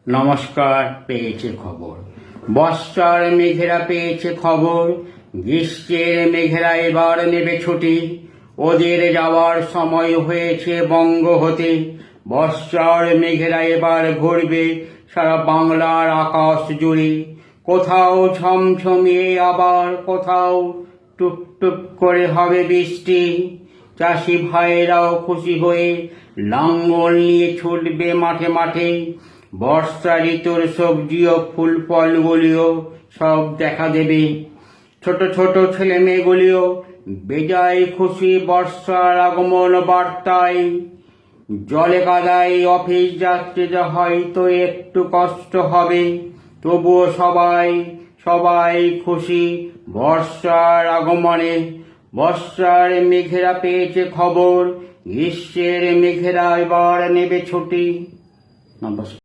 নমস্কার। পেয়েছে খবর, বর্ষার মেঘেরা পেয়েছে খবর, গ্রীষ্মের মেঘেরা এবার নেবে ছুটি, ওদের যাওয়ার সময় হয়েছে বঙ্গ হতে। বর্ষার মেঘেরা এবার ঘুরবে সারা বাংলার আকাশ জুড়ে, কোথাও ঝমঝমিয়ে আবার কোথাও টুপটুপ করে হবে বৃষ্টি। চাষি ভাইয়েরাও খুশি হয়ে লাঙ্গল নিয়ে ছুটবে মাঠে মাঠে, বর্ষা ঋতুর সবজি ও ফুল ফলগুলিও সব দেখা দেবে। ছোট ছোট ছেলে মেয়েগুলিও বেজায় খুশি বর্ষার আগমন বার্তায়। জলে কাদায় অফিস যাত্রীরা হয়তো একটু কষ্ট হবে, তবুও সবাই সবাই খুশি বর্ষার আগমনে। বর্ষার মেঘেরা পেয়েছে খবর, গ্রীষ্মের মেঘেরা এবার নেবে ছুটি। নমস্কার।